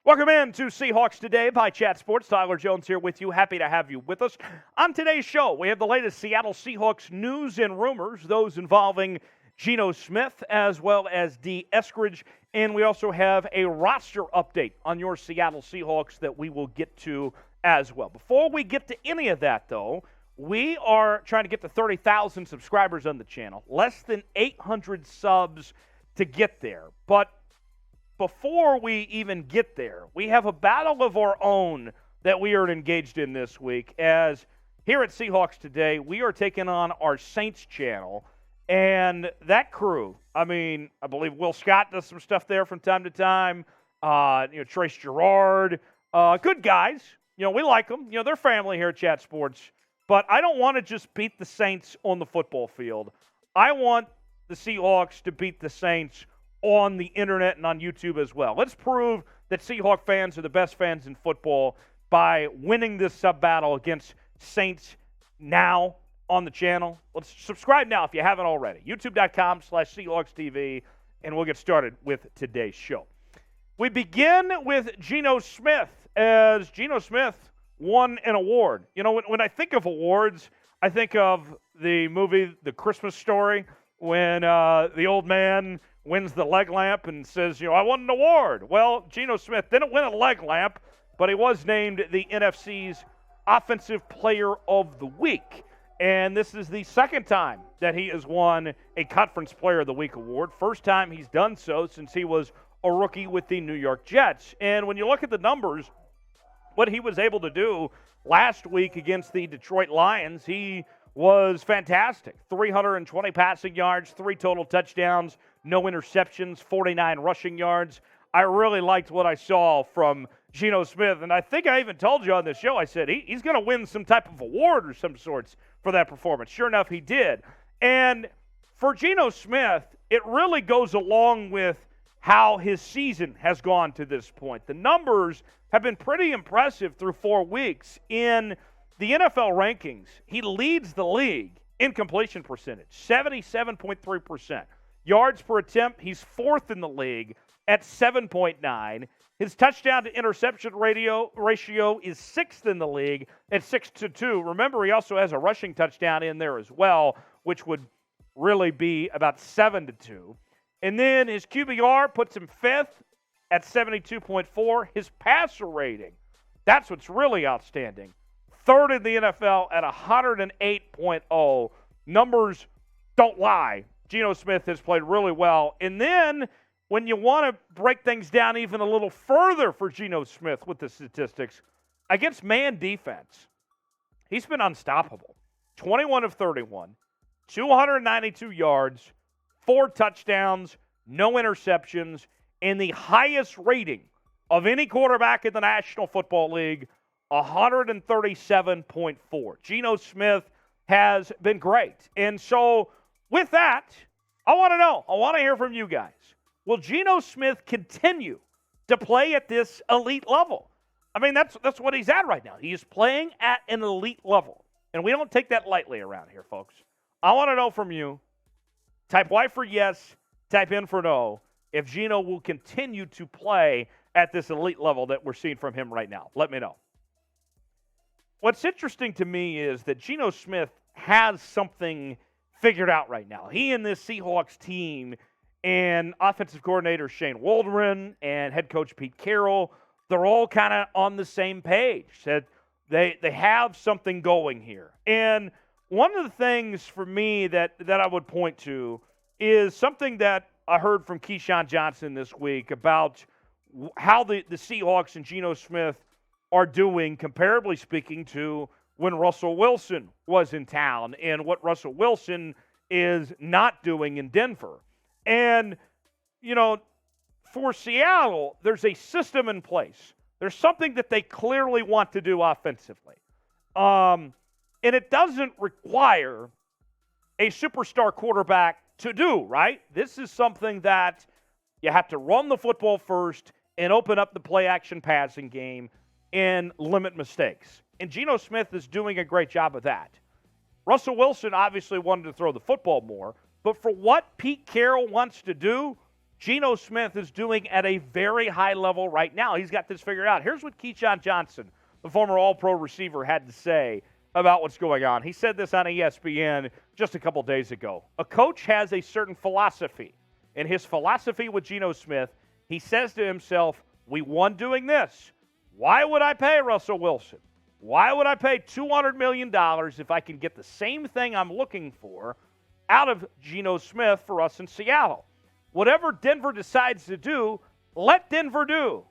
Welcome in to Seahawks Today by Chat Sports. Tyler Jones here with you. Happy to have you with us. On today's show, we have the latest Seattle Seahawks news and rumors, those involving Geno Smith as well as Dee Eskridge. And we also have a roster update on your Seattle Seahawks that we will get to as well. Before we get to any of that, though, we are trying to get to 30,000 subscribers on the channel. Less than 800 subs to get there. But before we even get there, we have a battle of our own that we are engaged in this week, as here at Seahawks Today, we are taking on our Saints channel, and that crew, I believe Will Scott does some stuff there from time to time, Trace Gerard, good guys, we like them, they're family here at Chat Sports, but I don't want to just beat the Saints on the football field. I want the Seahawks to beat the Saints on the internet and on YouTube as well. Let's prove that Seahawk fans are the best fans in football by winning this sub-battle against Saints now on the channel. Let's subscribe now if you haven't already. YouTube.com/SeahawksTV, and we'll get started with today's show. We begin with Geno Smith, as Geno Smith won an award. When I think of awards, I think of the movie The Christmas Story, when the old man wins the leg lamp and says, I won an award. Well, Geno Smith didn't win a leg lamp, but he was named the NFC's Offensive Player of the Week. And this is the second time that he has won a Conference Player of the Week award. First time he's done so since he was a rookie with the New York Jets. And when you look at the numbers, what he was able to do last week against the Detroit Lions, he was fantastic. 320 passing yards, 3 total touchdowns, no interceptions, 49 rushing yards. I really liked what I saw from Geno Smith, and I think I even told you on the show, I said he's going to win some type of award or some sorts for that performance. Sure enough, he did. And for Geno Smith, it really goes along with how his season has gone to this point. The numbers have been pretty impressive through 4 weeks. In the NFL rankings, he leads the league in completion percentage, 77.3%. Yards per attempt, he's 4th in the league at 7.9. His touchdown to interception ratio is 6th in the league at 6-2. Remember, he also has a rushing touchdown in there as well, which would really be about 7-2. And then his QBR puts him 5th at 72.4. His passer rating, that's what's really outstanding, 3rd in the NFL at 108.0. Numbers don't lie. Geno Smith has played really well. And then when you want to break things down even a little further for Geno Smith with the statistics, against man defense, he's been unstoppable. 21 of 31, 292 yards, 4 touchdowns, no interceptions, and the highest rating of any quarterback in the National Football League, 137.4. Geno Smith has been great. And so with that, I want to hear from you guys. Will Geno Smith continue to play at this elite level? That's what he's at right now. He is playing at an elite level. And we don't take that lightly around here, folks. I want to know from you. Type Y for yes, type N for no, if Geno will continue to play at this elite level that we're seeing from him right now. Let me know. What's interesting to me is that Geno Smith has something figured out right now. He and this Seahawks team and offensive coordinator Shane Waldron and head coach Pete Carroll, they're all kind of on the same page. That they have something going here. And one of the things for me that I would point to is something that I heard from Keyshawn Johnson this week about how the Seahawks and Geno Smith are doing, comparably speaking, to when Russell Wilson was in town and what Russell Wilson is not doing in Denver. And, for Seattle, there's a system in place. There's something that they clearly want to do offensively. And it doesn't require a superstar quarterback to do, right? This is something that you have to run the football first and open up the play-action passing game and limit mistakes. And Geno Smith is doing a great job of that. Russell Wilson obviously wanted to throw the football more, but for what Pete Carroll wants to do, Geno Smith is doing at a very high level right now. He's got this figured out. Here's what Keyshawn Johnson, the former All-Pro receiver, had to say about what's going on. He said this on ESPN just a couple days ago. A coach has a certain philosophy. And his philosophy with Geno Smith, he says to himself, we won doing this. Why would I pay Russell Wilson? Why would I pay $200 million if I can get the same thing I'm looking for out of Geno Smith for us in Seattle? Whatever Denver decides to do, let Denver do.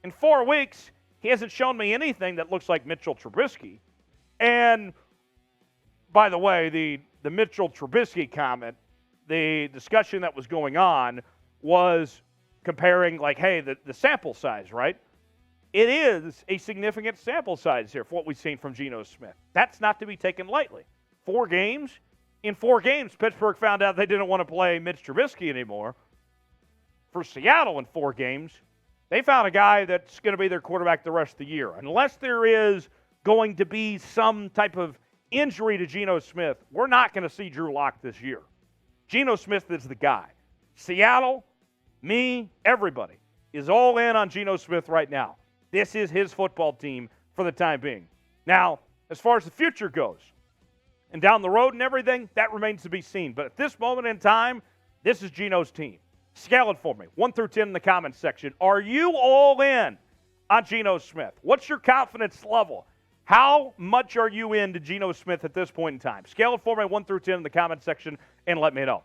In 4 weeks, he hasn't shown me anything that looks like Mitchell Trubisky. And, by the way, the Mitchell Trubisky comment, the discussion that was going on was comparing, like, hey, the sample size, right? It is a significant sample size here for what we've seen from Geno Smith. That's not to be taken lightly. 4 games. In 4 games, Pittsburgh found out they didn't want to play Mitch Trubisky anymore. For Seattle in 4 games, they found a guy that's going to be their quarterback the rest of the year. Unless there is going to be some type of injury to Geno Smith, we're not going to see Drew Lock this year. Geno Smith is the guy. Seattle, me, everybody is all in on Geno Smith right now. This is his football team for the time being. Now, as far as the future goes, and down the road and everything, that remains to be seen. But at this moment in time, this is Geno's team. Scale it for me, 1 through 10 in the comments section. Are you all in on Geno Smith? What's your confidence level? How much are you into Geno Smith at this point in time? Scale it for me, 1 through 10 in the comments section, and let me know.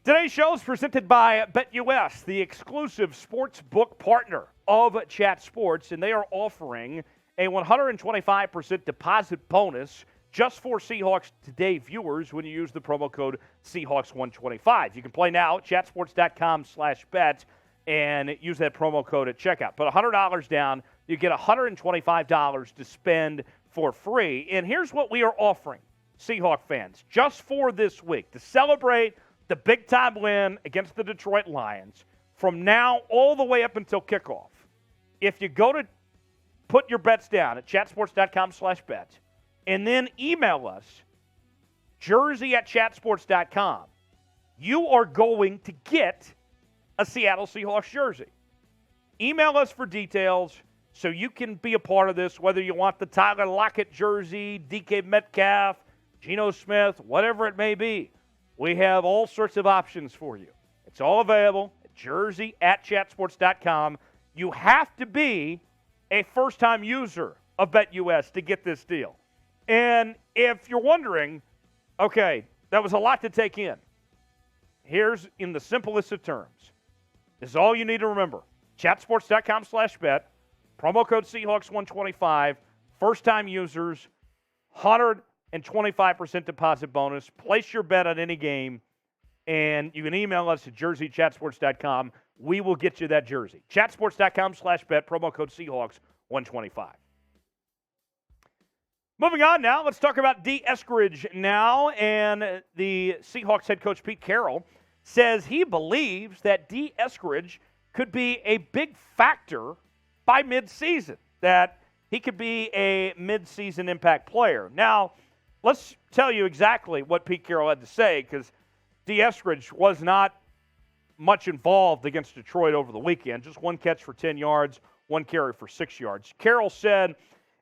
Today's show is presented by BetUS, the exclusive sports book partner of Chat Sports, and they are offering a 125% deposit bonus just for Seahawks Today viewers when you use the promo code Seahawks125. You can play now at chatsports.com/bet and use that promo code at checkout. Put $100 down, you get $125 to spend for free. And here's what we are offering Seahawk fans just for this week to celebrate the big-time win against the Detroit Lions from now all the way up until kickoff. If you go to put your bets down at chatsports.com/bet, and then email us, jersey@chatsports.com, you are going to get a Seattle Seahawks jersey. Email us for details so you can be a part of this, whether you want the Tyler Lockett jersey, DK Metcalf, Geno Smith, whatever it may be. We have all sorts of options for you. It's all available at jersey@chatsports.com. You have to be a first-time user of BetUS to get this deal. And if you're wondering, okay, that was a lot to take in. Here's in the simplest of terms. This is all you need to remember. Chatsports.com/bet, promo code Seahawks125, first-time users, 125% deposit bonus. Place your bet on any game, and you can email us at jersey@chatsports.com. We will get you that jersey. Chatsports.com/bet, promo code Seahawks125. Moving on now, let's talk about Dee Eskridge now. And the Seahawks head coach Pete Carroll says he believes that Dee Eskridge could be a big factor by midseason, that he could be a midseason impact player. Now, let's tell you exactly what Pete Carroll had to say, because Dee Eskridge was not much involved against Detroit over the weekend. Just 1 catch for 10 yards, 1 carry for 6 yards. Carroll said,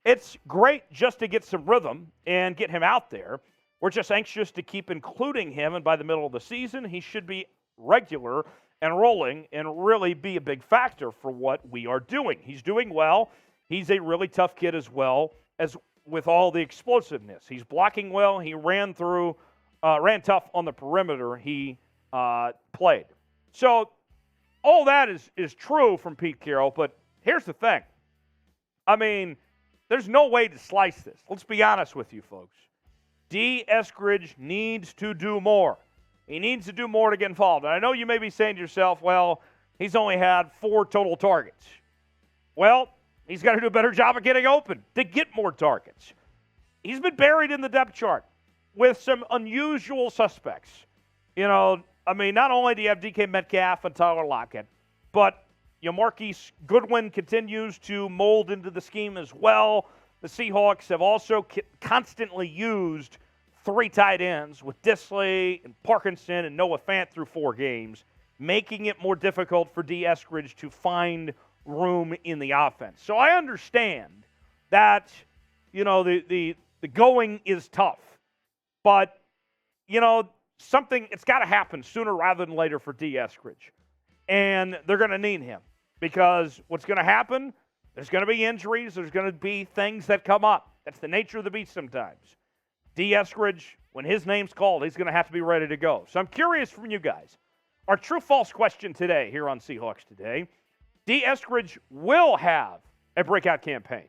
it's great just to get some rhythm and get him out there. We're just anxious to keep including him, and by the middle of the season, he should be regular and rolling and really be a big factor for what we are doing. He's doing well. He's a really tough kid as well, as with all the explosiveness. He's blocking well. He ran tough on the perimeter. He played. So all that is true from Pete Carroll, but here's the thing. I mean, there's no way to slice this. Let's be honest with you, folks. Dee Eskridge needs to do more. He needs to do more to get involved. And I know you may be saying to yourself, well, he's only had 4 total targets. Well, he's got to do a better job of getting open to get more targets. He's been buried in the depth chart with some unusual suspects. You know, I mean, not only do you have DK Metcalf and Tyler Lockett, but Marquise Goodwin continues to mold into the scheme as well. The Seahawks have also constantly used 3 tight ends with Dissly and Parkinson and Noah Fant through 4 games. making it more difficult for Dee Eskridge to find room in the offense. So I understand that, the going is tough. But, it's got to happen sooner rather than later for Dee Eskridge. And they're going to need him because what's going to happen, there's going to be injuries. There's going to be things that come up. That's the nature of the beast sometimes. Dee Eskridge, when his name's called, he's going to have to be ready to go. So I'm curious from you guys. Our true-false question today here on Seahawks Today, Dee Eskridge will have a breakout campaign.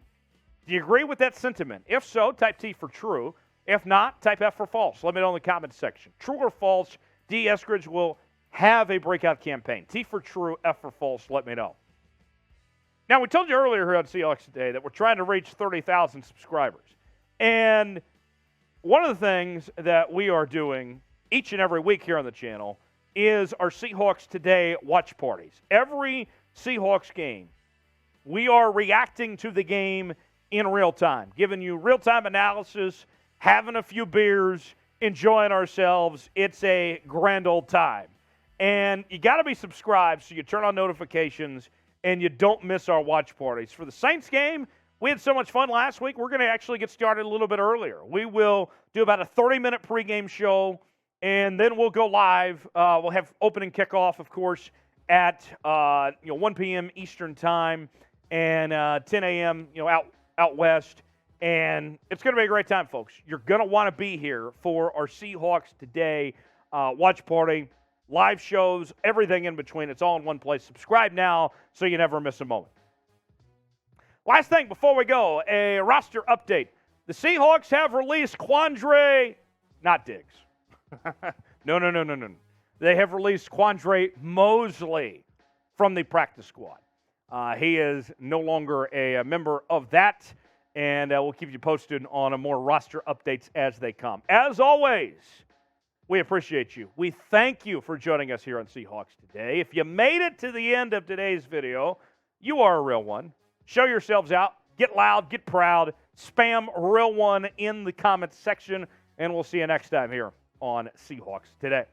Do you agree with that sentiment? If so, type T for true. If not, type F for false. Let me know in the comments section. True or false, Dee Eskridge will have a breakout campaign. T for true, F for false. Let me know. Now, we told you earlier here on Seahawks Today that we're trying to reach 30,000 subscribers. And one of the things that we are doing each and every week here on the channel is our Seahawks Today watch parties. Every Seahawks game, we are reacting to the game in real time, giving you real-time analysis, having a few beers, enjoying ourselves. It's a grand old time. And you got to be subscribed so you turn on notifications and you don't miss our watch parties. For the Saints game, we had so much fun last week, we're going to actually get started a little bit earlier. We will do about a 30-minute pregame show, and then we'll go live. We'll have opening kickoff, of course, at 1 p.m. Eastern time and 10 a.m. out west. And it's going to be a great time, folks. You're going to want to be here for our Seahawks Today watch party. Live shows, everything in between. It's all in one place. Subscribe now so you never miss a moment. Last thing before we go, a roster update. The Seahawks have released Quandre, not Diggs. No. They have released Quandre Mosley from the practice squad. He is no longer a member of that, and we'll keep you posted on a more roster updates as they come. As always, we appreciate you. We thank you for joining us here on Seahawks Today. If you made it to the end of today's video, you are a real one. Show yourselves out. Get loud. Get proud. Spam real one in the comments section, and we'll see you next time here on Seahawks Today.